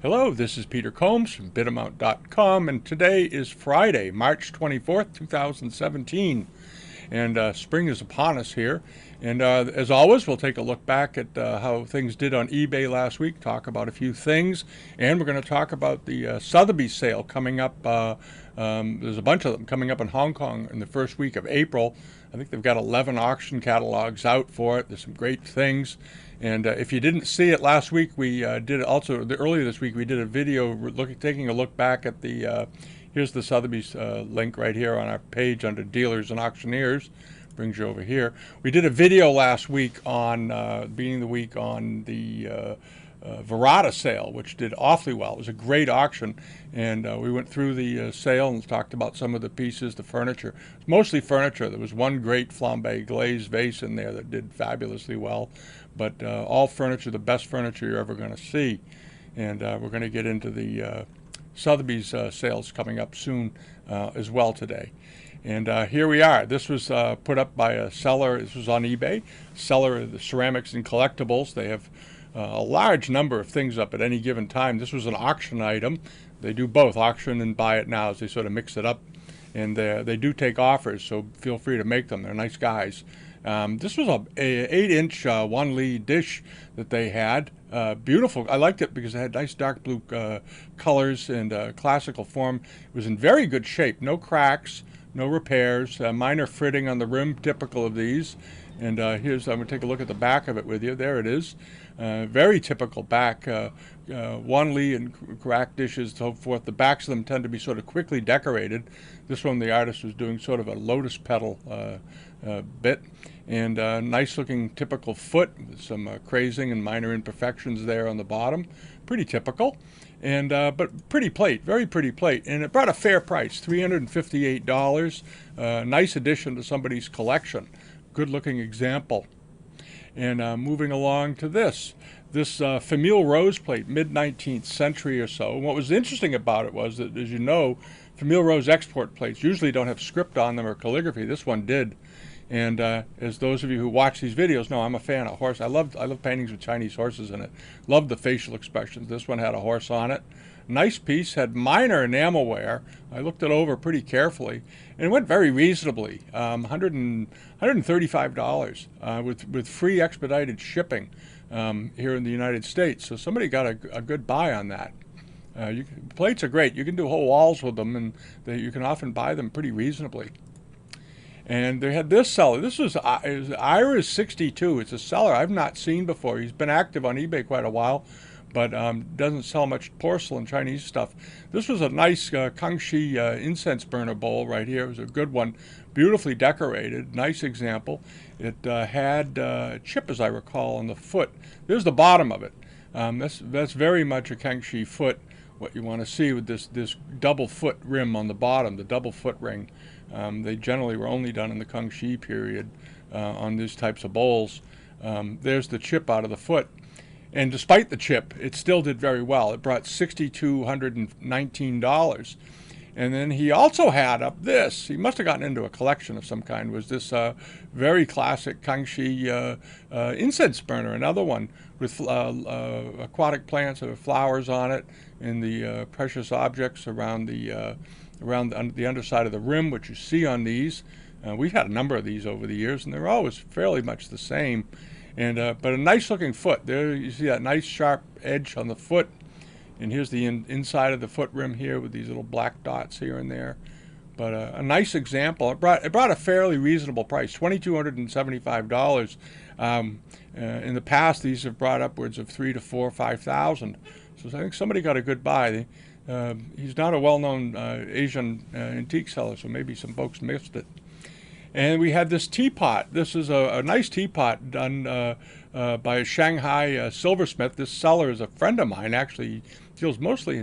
Hello, this is Peter Combs from Bidamount.com, and today is Friday, March 24th, 2017. And spring is upon us here. And as always, we'll take a look back at how things did on eBay last week, talk about a few things, and we're going to talk about the Sotheby sale coming up. There's a bunch of them coming up in Hong Kong in the first week of April. I think they've got 11 auction catalogs out for it. There's some great things. And if you didn't see it last week, we did also earlier this week. We did a video taking a look back at the. Here's the Sotheby's link right here on our page under Dealers and Auctioneers. Brings you over here. We did a video last week on beginning of the week on the Verada sale, which did awfully well. It was a great auction, and we went through the sale and talked about some of the pieces, the furniture. It was mostly furniture. There was one great flambe glazed vase in there that did fabulously well, but all furniture, the best furniture you're ever going to see. And we're going to get into the Sotheby's sales coming up soon as well today. And here we are. This was put up by a seller. This was on eBay. Seller of the ceramics and collectibles. They have a large number of things up at any given time. This was an auction item. They do both auction and buy it now, as they sort of mix it up. And they do take offers, so feel free to make them. They're nice guys. This was a 8-inch 1 Li dish that they had. Beautiful. I liked it because it had nice dark blue colors and classical form. It was in very good shape. No cracks, no repairs, minor fritting on the rim, typical of these. And I'm going to take a look at the back of it with you. There it is. Very typical back. 1 Li and cracked dishes, so forth. The backs of them tend to be sort of quickly decorated. This one, the artist was doing sort of a lotus petal bit. And nice looking typical foot with some crazing and minor imperfections there on the bottom. Pretty typical. And but pretty plate, very pretty plate. And it brought a fair price, $358. Nice addition to somebody's collection. Good looking example. And moving along to this Famille Rose plate, mid-19th century or so. And what was interesting about it was that, as you know, Famille Rose export plates usually don't have script on them or calligraphy. This one did. And as those of you who watch these videos know, I'm a fan of horse. I love paintings with Chinese horses in it. Love the facial expressions. This one had a horse on it. Nice piece, had minor enamel wear. I looked it over pretty carefully, and it went very reasonably, $135 with free expedited shipping here in the United States. So somebody got a good buy on that. Plates are great. You can do whole walls with them, and you can often buy them pretty reasonably. And they had this seller. This was Ira's 62. It's a seller I've not seen before. He's been active on eBay quite a while, but doesn't sell much porcelain Chinese stuff. This was a nice Kangxi incense burner bowl right here. It was a good one, beautifully decorated, nice example. It had a chip, as I recall, on the foot. There's the bottom of it. That's very much a Kangxi foot, what you want to see with this double foot rim on the bottom, the double foot ring. They generally were only done in the Kangxi period on these types of bowls. There's the chip out of the foot. And despite the chip, it still did very well. It brought $6,219. And then he also had up this. He must have gotten into a collection of some kind. Was this very classic Kangxi incense burner, another one with aquatic plants or flowers on it, and the precious objects around the underside of the rim, which you see on these. We've had a number of these over the years, and they're always fairly much the same. And but a nice looking foot. There you see that nice sharp edge on the foot. And here's the inside of the foot rim here with these little black dots here and there. But a nice example. It brought a fairly reasonable price, $2,275. In the past, these have brought upwards of $3,000 to $4,000, $5,000. So I think somebody got a good buy. He's not a well-known Asian antique seller, so maybe some folks missed it. And we had this teapot. This is a nice teapot done by a Shanghai silversmith. This seller is a friend of mine. Actually, he deals largely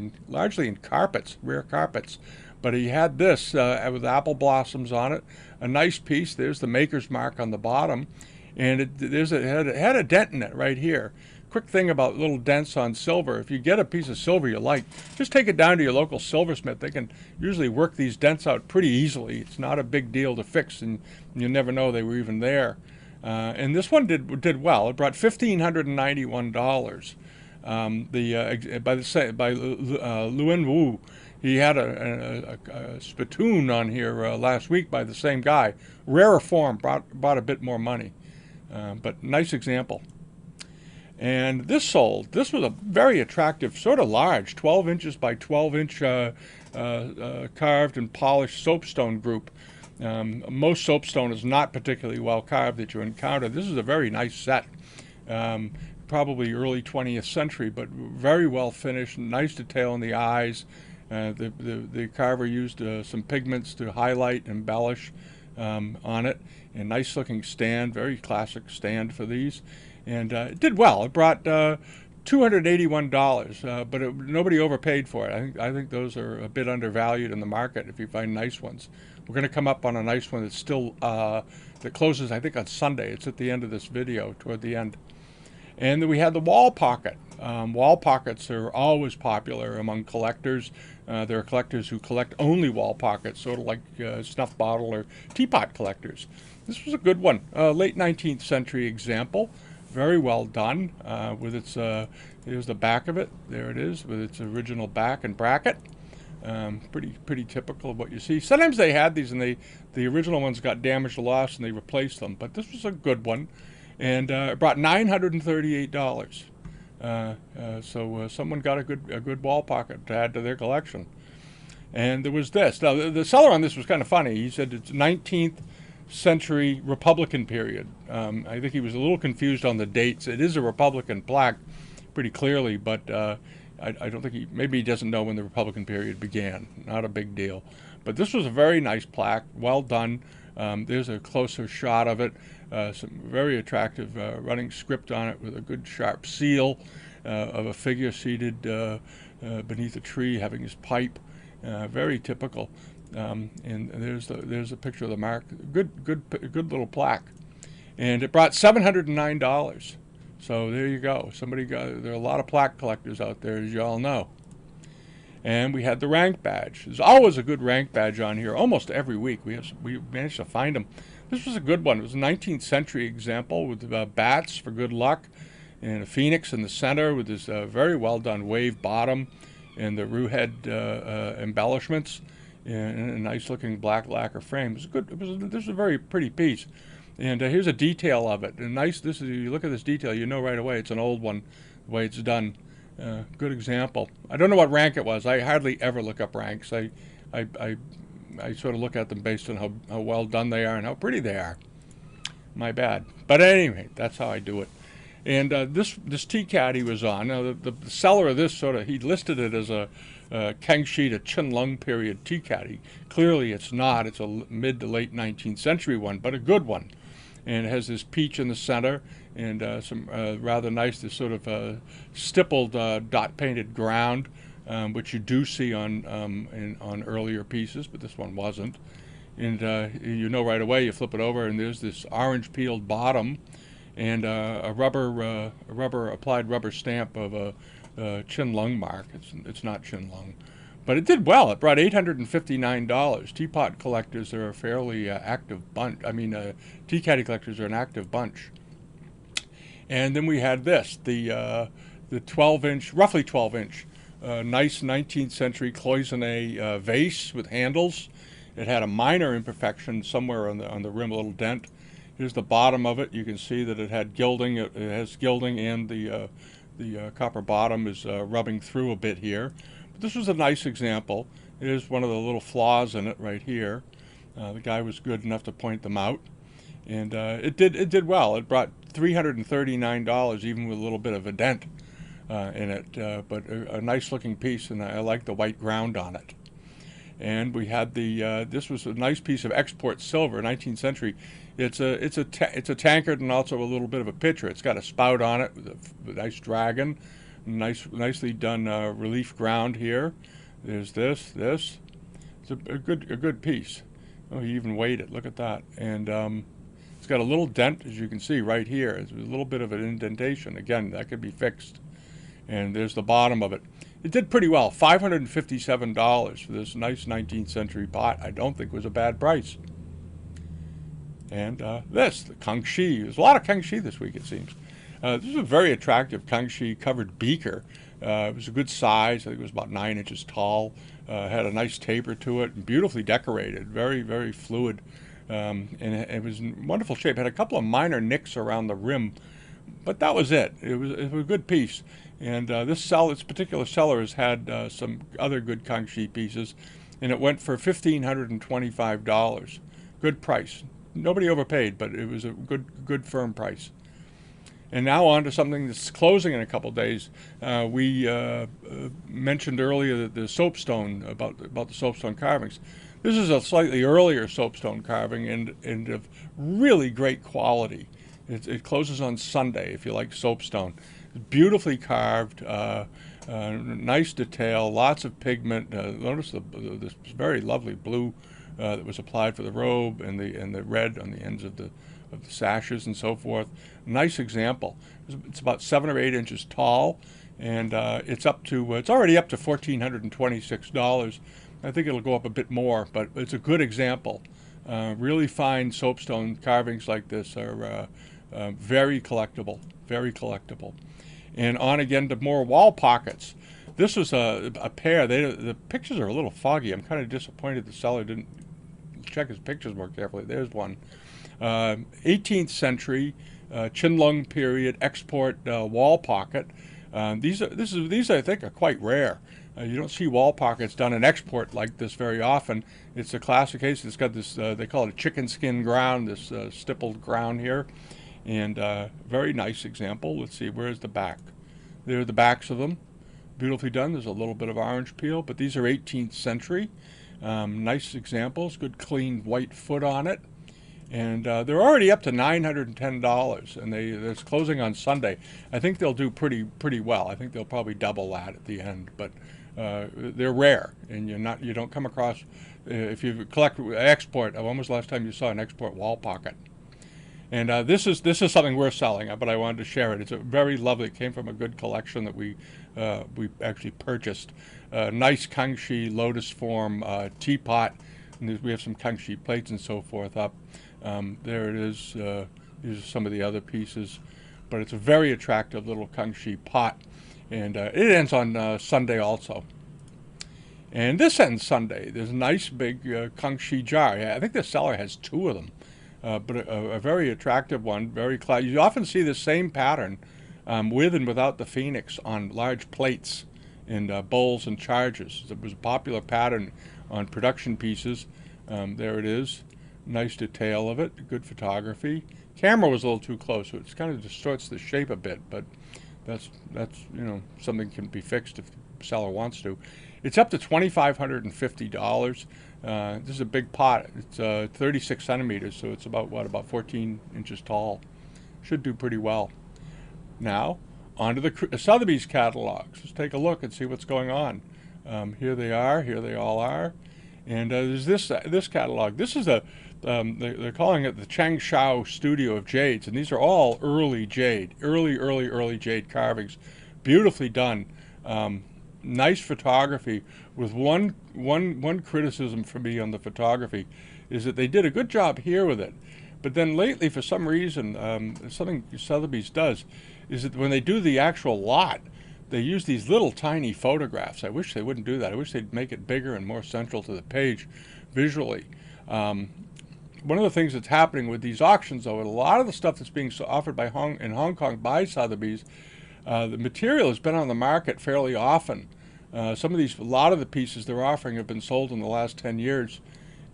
in carpets, rare carpets. But he had this with apple blossoms on it. A nice piece. There's the maker's mark on the bottom. And it had a dent in it right here. Quick thing about little dents on silver. If you get a piece of silver you like, just take it down to your local silversmith. They can usually work these dents out pretty easily. It's not a big deal to fix, and you never know they were even there. And this one did well. It brought $1,591. By Luen Wu. He had a spittoon on here last week by the same guy. Rarer form, brought a bit more money, but nice example. And this sold. This was a very attractive, sort of large, 12 inches by 12 inch carved and polished soapstone group. Most soapstone is not particularly well carved that you encounter. This is a very nice set. Probably early 20th century, but very well finished, nice detail in the eyes. The carver used some pigments to highlight, embellish on it, and nice looking stand, very classic stand for these. And it did well. It brought $281, but nobody overpaid for it. I think those are a bit undervalued in the market if you find nice ones. We're going to come up on a nice one that's still, that closes, I think, on Sunday. It's at the end of this video, toward the end. And then we had the wall pocket. Wall pockets are always popular among collectors. There are collectors who collect only wall pockets, sort of like snuff bottle or teapot collectors. This was a good one. Late 19th century example. Very well done with its, here's the back of it. There it is with its original back and bracket. Pretty typical of what you see. Sometimes they had these and the original ones got damaged or lost and they replaced them. But this was a good one. And it brought $938. So someone got a good wall pocket to add to their collection. And there was this. Now the seller on this was kind of funny. He said it's 19th century Republican period. I think he was a little confused on the dates. It is a Republican plaque, pretty clearly, but I don't think maybe he doesn't know when the Republican period began. Not a big deal. But this was a very nice plaque, well done. There's a closer shot of it. Some very attractive running script on it with a good sharp seal of a figure seated beneath a tree having his pipe. Very typical. And there's a picture of the mark. Good little plaque. And it brought $709. So there you go. There are a lot of plaque collectors out there, as you all know. And we had the rank badge. There's always a good rank badge on here, almost every week. We managed to find them. This was a good one. It was a 19th century example with bats for good luck, and a phoenix in the center with this very well done wave bottom and the roux head embellishments, and a nice looking black lacquer frame. It was good. This was a very pretty piece. And here's a detail of it. And nice. You look at this detail, you know right away it's an old one, the way it's done. Good example. I don't know what rank it was. I hardly ever look up ranks. I sort of look at them based on how well done they are and how pretty they are. My bad. But anyway, that's how I do it. And this tea caddy was on. Now the seller of this he listed it as a Kangxi to Qianlong period tea caddy. Clearly it's not. It's a mid to late 19th century one, but a good one. And it has this peach in the center and some rather nice, this sort of stippled dot painted ground, which you do see on earlier pieces, but this one wasn't. And you know right away, you flip it over and there's this orange peeled bottom and a applied rubber stamp of a Qianlong mark. It's not Qianlong. But it did well. It brought $859. Teapot collectors are a fairly active bunch. Tea caddy collectors are an active bunch. And then we had this, the 12-inch, roughly 12-inch, nice 19th century Cloisonne vase with handles. It had a minor imperfection somewhere on the rim, a little dent. Here's the bottom of it. You can see that it had gilding. It has gilding, and the copper bottom is rubbing through a bit here. This was a nice example. It is one of the little flaws in it right here. The guy was good enough to point them out, and it did well. It brought $339, even with a little bit of a dent in it, but a nice looking piece, and I like the white ground on it. And we had this was a nice piece of export silver, 19th century. It's a tankard and also a little bit of a pitcher. It's got a spout on it with a nice dragon. Nicely done relief ground here. There's this. It's a good piece. Oh, he even weighed it. Look at that. And it's got a little dent, as you can see right here. It's a little bit of an indentation. Again, that could be fixed. And there's the bottom of it. It did pretty well. $557 for this nice 19th century pot. I don't think was a bad price. And the Kangxi. There's a lot of Kangxi this week, it seems. This is a very attractive Kangxi covered beaker. It was a good size. I think it was about 9 inches tall. Had a nice taper to it, and beautifully decorated. Very, very fluid. And it was in wonderful shape. Had a couple of minor nicks around the rim, but that was it. It was a good piece. And this particular seller has had some other good Kangxi pieces, and it went for $1,525. Good price. Nobody overpaid, but it was a good firm price. And now on to something that's closing in a couple of days. We mentioned earlier that the soapstone, about the soapstone carvings. This is a slightly earlier soapstone carving and of really great quality. It closes on Sunday if you like soapstone. It's beautifully carved, nice detail, lots of pigment. Notice this very lovely blue that was applied for the robe, and the red on the ends of the sashes and so forth. Nice example. It's about 7 or 8 inches tall, and it's already up to $1,426. I think it'll go up a bit more, but it's a good example. Really fine soapstone carvings like this are very collectible, very collectible. And on again to more wall pockets. This was a pair. The pictures are a little foggy. I'm kind of disappointed the seller didn't check his pictures more carefully. There's one. 18th century Qianlong period export wall pocket. These I think are quite rare. You don't see wall pockets done in export like this very often. It's a classic case. It's got this they call it a chicken skin ground, this stippled ground here, and very nice example. Let's see, where's the back? There are the backs of them, beautifully done. There's a little bit of orange peel, but these are 18th century. Nice examples. Good clean white foot on it. And they're already up to $910, and it's closing on Sunday. I think they'll do pretty well. I think they'll probably double that at the end, but they're rare, and you don't come across. If you collect export, when was the last time you saw an export wall pocket? And this is something we're selling, but I wanted to share it. It's a very lovely. It came from a good collection that we actually purchased. Nice Kangxi lotus form teapot. And we have some Kangxi plates and so forth up. There it is. These are some of the other pieces, but it's a very attractive little Kangxi pot, and it ends on Sunday also. And this ends Sunday. There's a nice big Kangxi jar. I think the seller has 2 of them, but a very attractive one. Very classy. You often see the same pattern with and without the phoenix on large plates and bowls and chargers. It was a popular pattern on production pieces. There it is. Nice detail of it. Good photography. Camera was a little too close, so it kind of distorts the shape a bit, but that's something can be fixed if the seller wants to. It's up to $2,550. This is a big pot. It's 36 centimeters, so it's about 14 inches tall. Should do pretty well. Now, onto the Sotheby's catalogs. Let's take a look and see what's going on. Here they are. Here they all are. And there's this catalog. This is they're calling it the Changshao Studio of Jades, and these are all early jade, early jade carvings, beautifully done. Nice photography. With one criticism for me on the photography is that they did a good job here with it, but then lately for some reason something Sotheby's does is that when they do the actual lot, they use these little tiny photographs. I wish they wouldn't do that. I wish they'd make it bigger and more central to the page visually. One of the things that's happening with these auctions, though, a lot of the stuff that's being offered in Hong Kong by Sotheby's, the material has been on the market fairly often. A lot of the pieces they're offering have been sold in the last 10 years,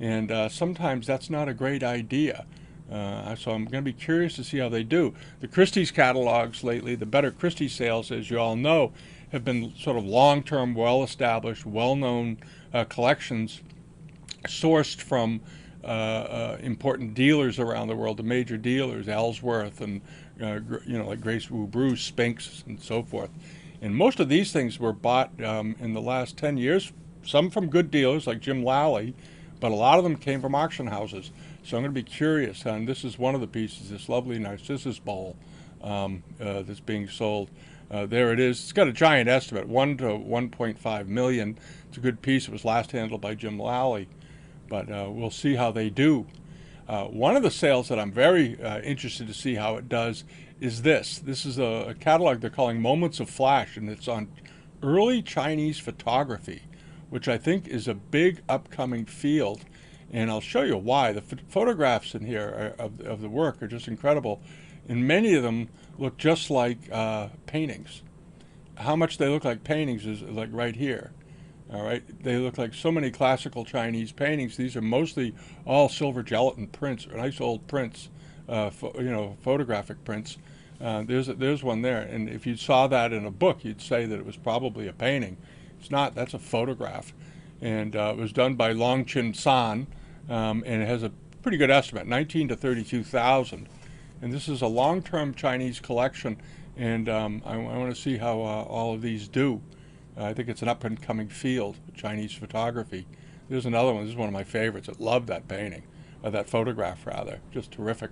and sometimes that's not a great idea. So I'm going to be curious to see how they do. The Christie's catalogs lately, the better Christie sales, as you all know, have been sort of long-term, well-established, well-known collections sourced from important dealers around the world, the major dealers, Ellsworth and like Grace Wu Bruce, Spinks, and so forth. And most of these things were bought in the last 10 years, some from good dealers like Jim Lally, but a lot of them came from auction houses. So I'm going to be curious, and this is one of the pieces, this lovely Narcissus bowl that's being sold. There it is. It's got a giant estimate, 1 to 1.5 million. It's a good piece. It was last handled by Jim Lally, but we'll see how they do. One of the sales that I'm very interested to see how it does is this. This is a catalog they're calling Moments of Flash, and it's on early Chinese photography, which I think is a big upcoming field. And I'll show you why. The photographs in here of the work are just incredible. And many of them look just like paintings. How much they look like paintings is like right here. All right, they look like so many classical Chinese paintings. These are mostly all silver gelatin prints, or nice old prints, photographic prints. There's one there, and if you saw that in a book, you'd say that it was probably a painting. It's not. That's a photograph, and it was done by Long Chin San, and it has a pretty good estimate, 19 to 32,000. And this is a long-term Chinese collection, and I want to see how all of these do. I think it's an up-and-coming field, Chinese photography. There's another one. This is one of my favorites. I love that painting, or that photograph rather. Just terrific.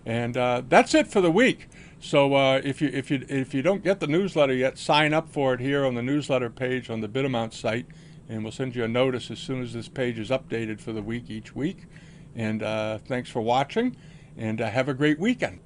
And that's it for the week. So if you don't get the newsletter yet, sign up for it here on the newsletter page on the Bidamount site, and we'll send you a notice as soon as this page is updated for the week each week. And thanks for watching, and have a great weekend.